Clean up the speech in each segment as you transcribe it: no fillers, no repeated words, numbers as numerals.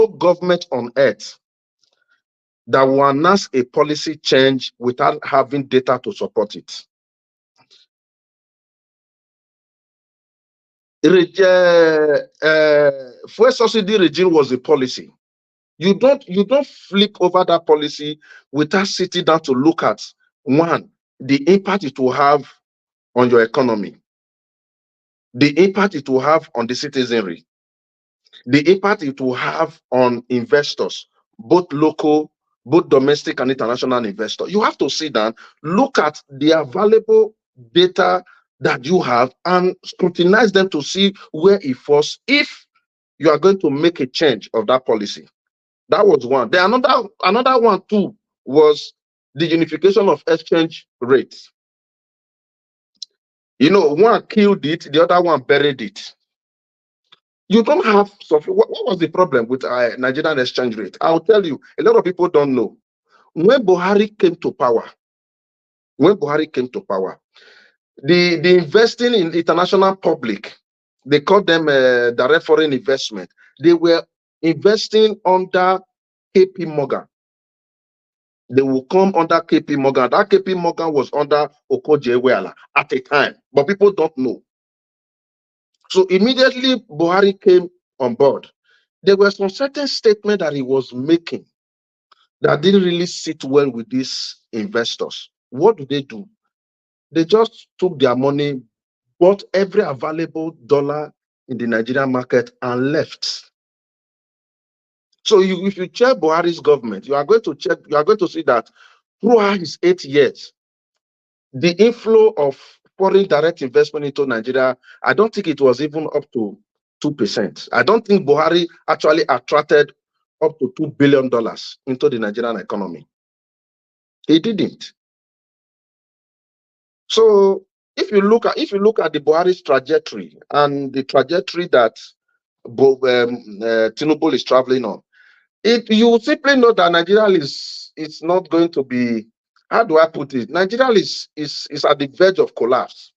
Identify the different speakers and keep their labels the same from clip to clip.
Speaker 1: government on earth that will announce a policy change without having data to support it. Fuel subsidy regime was a policy. You don't flip over that policy without sitting down to look at, one, the impact it will have on your economy, the impact it will have on the citizenry, the impact it will have on investors, both local, both domestic and international investors. You have to sit down, look at the available data that you have and scrutinize them to see where it falls if you are going to make a change of that policy. That was one. Then another one too was the unification of exchange rates. One killed it, the other one buried it. You don't have something. What was the problem with Nigerian exchange rate? I'll tell you, a lot of people don't know. When Buhari came to power, the investing in international public, they call them direct foreign investment. They were investing under KP Morgan. They will come under KP Morgan. That KP Morgan was under Okonkwo at a time, but people don't know. So immediately Buhari came on board, there were some certain statements that he was making that didn't really sit well with these investors. What do? They just took their money, bought every available dollar in the Nigerian market and left. So if you check Buhari's government, you are going to see that throughout his 8 years, the inflow of foreign direct investment into Nigeria, I don't think it was even up to 2%. I don't think Buhari actually attracted up to $2 billion into the Nigerian economy. He didn't. So if you look at the Buhari's trajectory and the trajectory that Tinubu is traveling on, you simply know that Nigeria is not going to be, how do I put it? Nigeria is at the verge of collapse.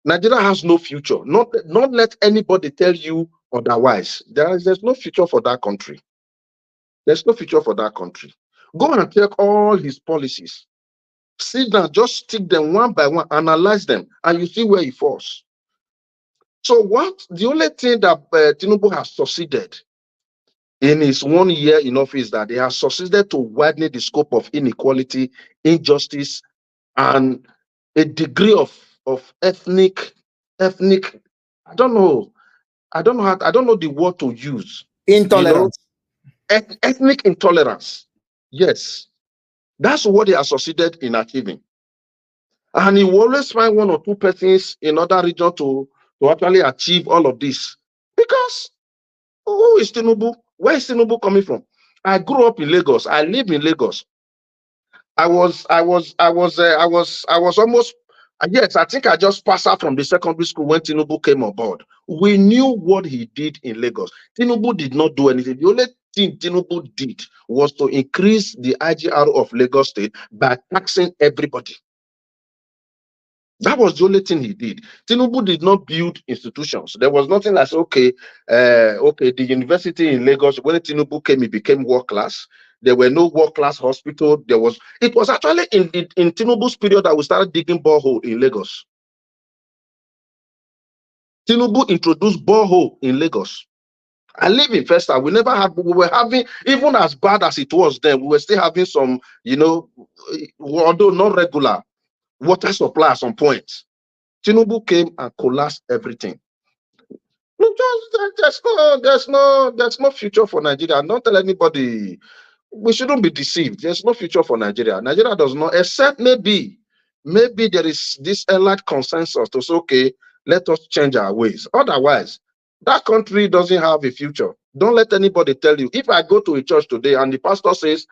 Speaker 1: Nigeria has no future. Not let anybody tell you otherwise. There's no future for that country. There's no future for that country. Go and check all his policies. Sit down, just stick them one by one, analyze them, and you see where he falls. So the only thing that Tinubu has succeeded in his 1 year in office, that he has succeeded to widen the scope of inequality, injustice, and a degree of ethnic, I don't know the word to use.
Speaker 2: Intolerance.
Speaker 1: Ethnic intolerance. Yes. That's what he has succeeded in achieving. And he will always find one or two persons in other regions to actually achieve all of this. Because who is Tinubu? Where is Tinubu coming from? I grew up in Lagos. I live in Lagos. I was almost, yes, I think I just passed out from the secondary school when Tinubu came on board. We knew what he did in Lagos. Tinubu did not do anything. The only thing Tinubu did was to increase the IGR of Lagos State by taxing everybody. That was the only thing he did. Tinubu did not build institutions. There was nothing like, the university in Lagos, when Tinubu came, it became world class. There were no world-class hospital. It was actually in Tinubu's period that we started digging borehole in Lagos. Tinubu introduced borehole in Lagos. I live in Festa. We were having, even as bad as it was then, we were still having some, although not regular, water supply at some point. Tinubu came and collapsed everything. There's no future for Nigeria. Don't tell anybody. We shouldn't be deceived. There's no future for Nigeria. Nigeria does not, except maybe there is this allied consensus to say, okay, let us change our ways. Otherwise, that country doesn't have a future. Don't let anybody tell you. If I go to a church today and the pastor says,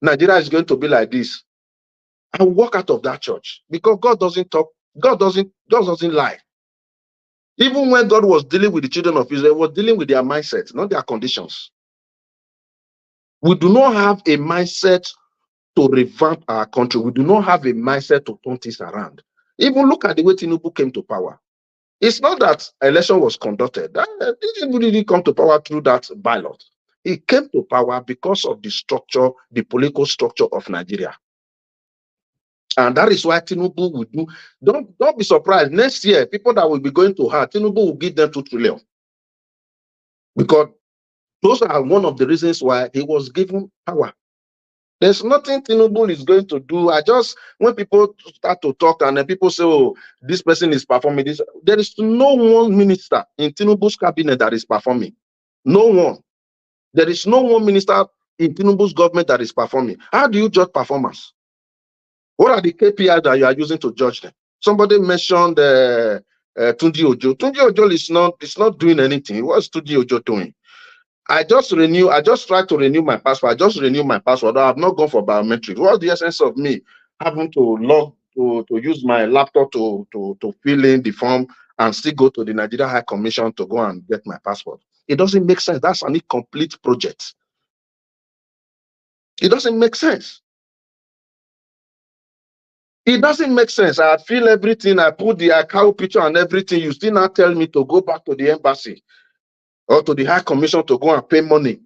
Speaker 1: Nigeria is going to be like this, I walk out of that church, because God doesn't talk. God doesn't lie. Even when God was dealing with the children of Israel, he was dealing with their mindset, not their conditions. We do not have a mindset to revamp our country. We do not have a mindset to turn things around. Even look at the way Tinubu came to power. It's not that election was conducted. He didn't really come to power through that ballot. He came to power because of the structure, the political structure of Nigeria. And that is why Tinubu will do. Don't be surprised. Next year, people that will be going to her, Tinubu will give them 2 trillion. Because those are one of the reasons why he was given power. There's nothing Tinubu is going to do. When people start to talk and then people say, oh, this person is performing this, there is no one minister in Tinubu's cabinet that is performing. No one. There is no one minister in Tinubu's government that is performing. How do you judge performance? What are the KPIs that you are using to judge them? Somebody mentioned Tunji Ojo. Tunji Ojo is not doing anything. What's Tunji Ojo doing? I just tried to renew my passport. I just renewed my passport. I have not gone for biometrics. What's the essence of me having to use my laptop to fill in the form and still go to the Nigeria High Commission to go and get my passport? It doesn't make sense. That's an incomplete project. It doesn't make sense. It doesn't make sense. I fill everything. I put the account picture and everything. You still not tell me to go back to the embassy or to the High Commission to go and pay money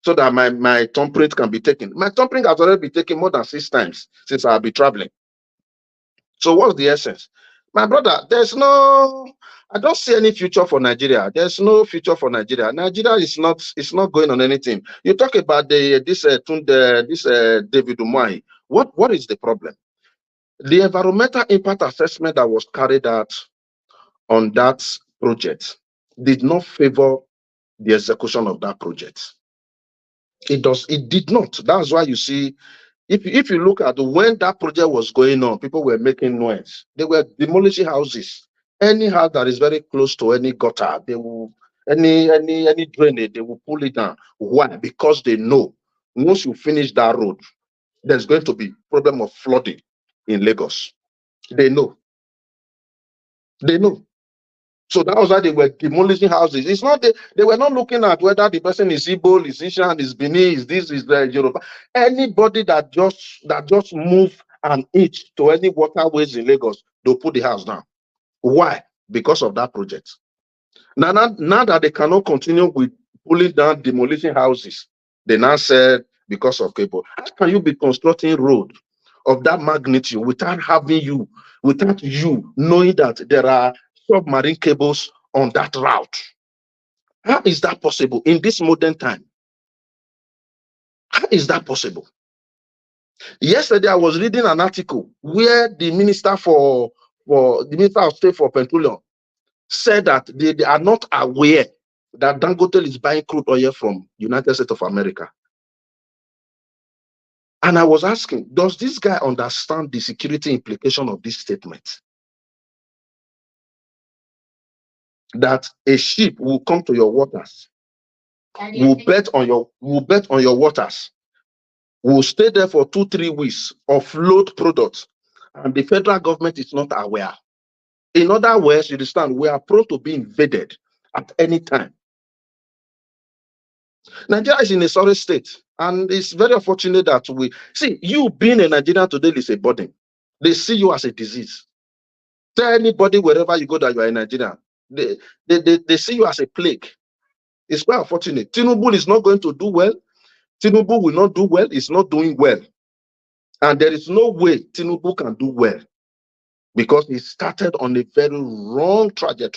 Speaker 1: so that my thumbprint can be taken. My thumbprint has already been taken more than 6 times since I'll be traveling. So what's the essence? My brother, I don't see any future for Nigeria. There's no future for Nigeria. Nigeria is not going on anything. You talk about this David Umahi. What is the problem? The environmental impact assessment that was carried out on that project did not favor the execution of that project. It did not. That's why you see, if you look at when that project was going on, people were making noise. They were demolishing houses. Any house that is very close to any gutter, they will any drainage, they will pull it down. Why? Because they know once you finish that road, there's going to be problem of flooding in Lagos. They know. They know. So that was why they were demolishing houses. It's not they were not looking at whether the person is Igbo, is Ishan, is Bini, is this, is the Yoruba. Anybody that just move an inch to any waterways in Lagos, they'll put the house down. Why? Because of that project. Now that they cannot continue with pulling down, demolishing houses, they now said because of cable. How can you be constructing road of that magnitude without you knowing that there are submarine cables on that route? How is that possible in this modern time? How is that possible? Yesterday, I was reading an article where the Minister of State for Petroleum said that they are not aware that Dangote is buying crude oil from United States of America. And I was asking, does this guy understand the security implication of this statement? That a ship will come to your waters, will bet on your waters, will stay there for 2-3 weeks, offload products, and the federal government is not aware. In other words, you understand, we are prone to be invaded at any time. Nigeria is in a sorry state, and it's very unfortunate that you being a Nigerian today is a burden. They see you as a disease. Tell anybody wherever you go that you are a Nigerian, they see you as a plague. It's quite unfortunate. Tinubu is not going to do well. Tinubu will not do well. It's not doing well. And there is no way Tinubu can do well because he started on a very wrong trajectory.